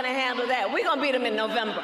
going to handle that. We're going to beat them in November.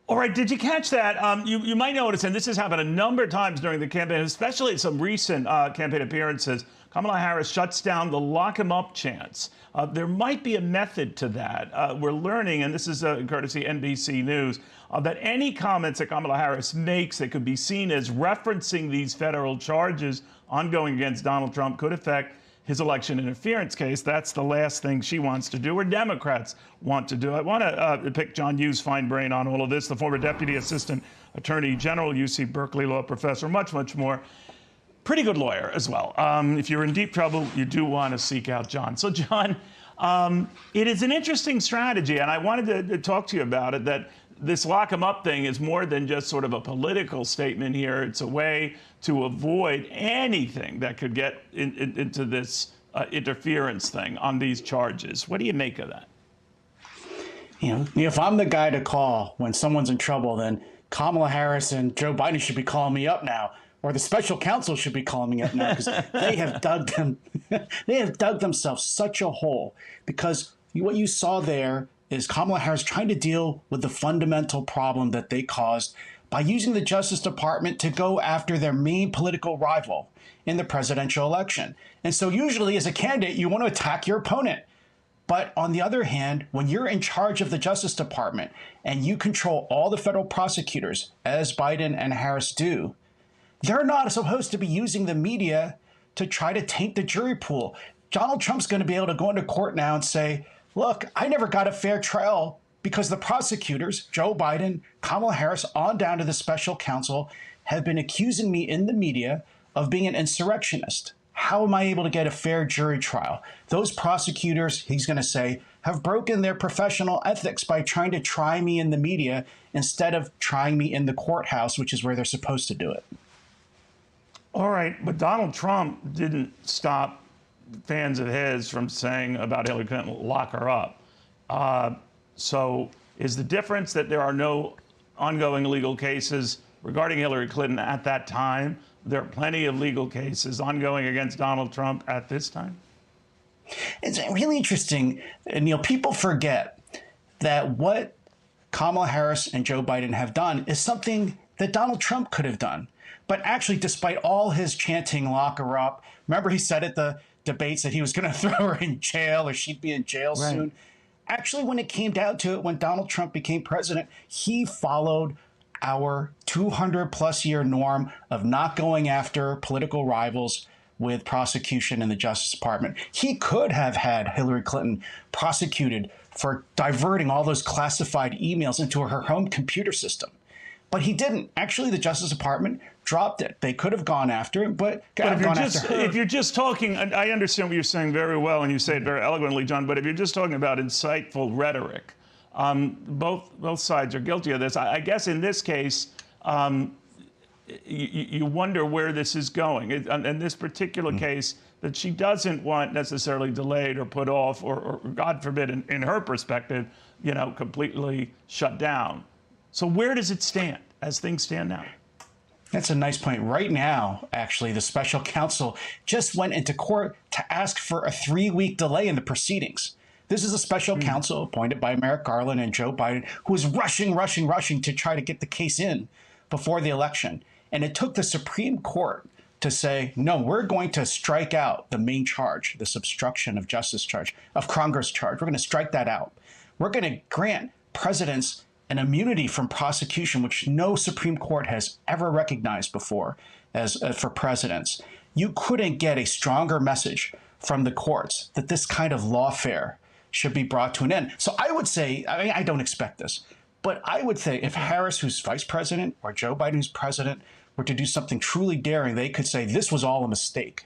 All right, did you catch that? You might notice, and this has happened a number of times during the campaign, especially at some recent campaign appearances, Kamala Harris shuts down the lock him up chants. There might be a method to that. We're learning, and this is courtesy NBC News, that any comments that Kamala Harris makes that could be seen as referencing these federal charges ongoing against Donald Trump could affect his election interference case. That's the last thing she wants to do, or Democrats want to do. I want to pick John Hughes' fine brain on all of this, the former Deputy Assistant Attorney General, UC Berkeley Law Professor, much, much more. Pretty good lawyer as well. If you're in deep trouble, you do want to seek out John. So, John, it is an interesting strategy, and I wanted to talk to you about it, that this lock 'em up thing is more than just sort of a political statement here. It's a way to avoid anything that could get into this interference thing on these charges. What do you make of that? If I'm the guy to call when someone's in trouble, then Kamala Harris and Joe Biden should be calling me up now, or the special counsel should be calling me up now, because they have dug themselves such a hole. Because what you saw there is Kamala Harris trying to deal with the fundamental problem that they caused by using the Justice Department to go after their main political rival in the presidential election. And so usually as a candidate, you want to attack your opponent. But on the other hand, when you're in charge of the Justice Department and you control all the federal prosecutors, as Biden and Harris do, they're not supposed to be using the media to try to taint the jury pool. Donald Trump's going to be able to go into court now and say, look, I never got a fair trial because the prosecutors, Joe Biden, Kamala Harris, on down to the special counsel, have been accusing me in the media of being an insurrectionist. How am I able to get a fair jury trial? Those prosecutors, he's going to say, have broken their professional ethics by trying to try me in the media instead of trying me in the courthouse, which is where they're supposed to do it. All right, but Donald Trump didn't stop fans of his from saying about Hillary Clinton, lock her up. So is the difference that there are no ongoing legal cases regarding Hillary Clinton at that time? There are plenty of legal cases ongoing against Donald Trump at this time? It's really interesting, Neil. People forget that what Kamala Harris and Joe Biden have done is something that Donald Trump could have done. But actually, despite all his chanting, lock her up, remember he said at the debates that he was going to throw her in jail or she'd be in jail soon. Actually, when it came down to it, when Donald Trump became president, he followed our 200-plus year norm of not going after political rivals with prosecution in the Justice Department. He could have had Hillary Clinton prosecuted for diverting all those classified emails into her home computer system. But he didn't. Actually, the Justice Department dropped it. They could have gone after it, but if you're just talking, I understand what you're saying very well, and you say it very eloquently, John, but if you're just talking about insightful rhetoric, both sides are guilty of this. I guess in this case, you wonder where this is going. In this particular case, that she doesn't want necessarily delayed or put off or God forbid, in her perspective, completely shut down. So where does it stand as things stand now? That's a nice point. Right now, actually, the special counsel just went into court to ask for a 3-week delay in the proceedings. This is a special counsel appointed by Merrick Garland and Joe Biden, who was rushing to try to get the case in before the election. And it took the Supreme Court to say, no, we're going to strike out the main charge, this obstruction of justice charge, of Congress charge. We're going to strike that out. We're going to grant presidents an immunity from prosecution, which no Supreme Court has ever recognized before as for presidents. You couldn't get a stronger message from the courts that this kind of lawfare should be brought to an end. So I would say, I don't expect this, but I would say if Harris, who's vice president, or Joe Biden, who's president, were to do something truly daring, they could say this was all a mistake.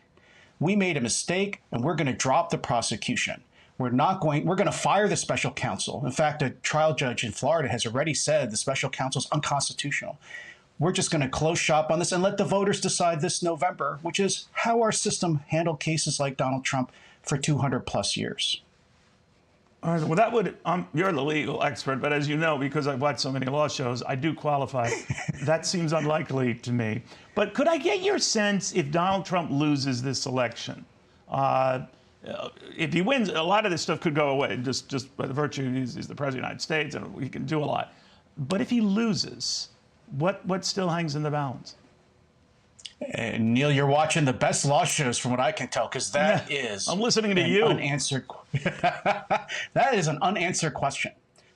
We made a mistake and we're going to drop the prosecution. We're going to fire the special counsel. In fact, a trial judge in Florida has already said the special counsel is unconstitutional. We're just going to close shop on this and let the voters decide this November, which is how our system handled cases like Donald Trump for 200-plus years. All right, well, that would, you're the legal expert, but as you know, because I've watched so many law shows, I do qualify. That seems unlikely to me. But could I get your sense if Donald Trump loses this election? if he wins, a lot of this stuff could go away just by the virtue he's the president of the United States and he can do a lot. But if he loses, what still hangs in the balance? Neil, you're watching the best law shows from what I can tell, because that is I'm listening to an you. Unanswered. That is an unanswered question.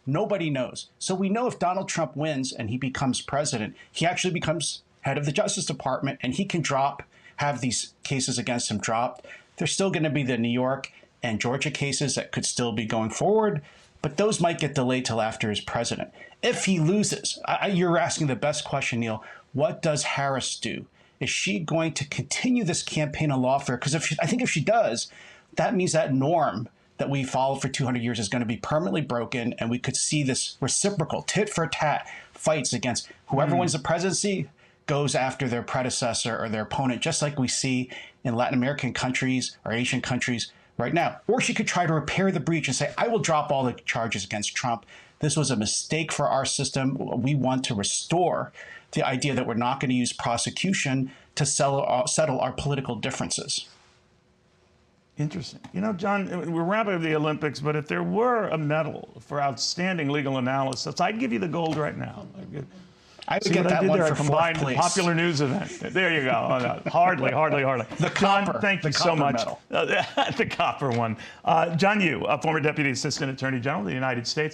Nobody knows. So we know if Donald Trump wins and he becomes president, he actually becomes head of the Justice Department, and he can have these cases against him dropped. There's still going to be the New York and Georgia cases that could still be going forward, but those might get delayed till after he's president. If he loses, you're asking the best question, Neil. What does Harris do? Is she going to continue this campaign of lawfare? Because I think if she does, that means that norm that we followed for 200 years is going to be permanently broken, and we could see this reciprocal tit-for-tat fights against whoever wins the presidency goes after their predecessor or their opponent, just like we see in Latin American countries or Asian countries right now. Or she could try to repair the breach and say, I will drop all the charges against Trump. This was a mistake for our system. We want to restore the idea that we're not going to use prosecution to settle our political differences. Interesting. You know, John, we're wrapping up the Olympics, but if there were a medal for outstanding legal analysis, I'd give you the gold right now. I would get that one for fourth place. Popular news event. There you go. Oh, no. Hardly. The John, copper. thank you so much. The copper one. John Yoo, former Deputy Assistant Attorney General of the United States.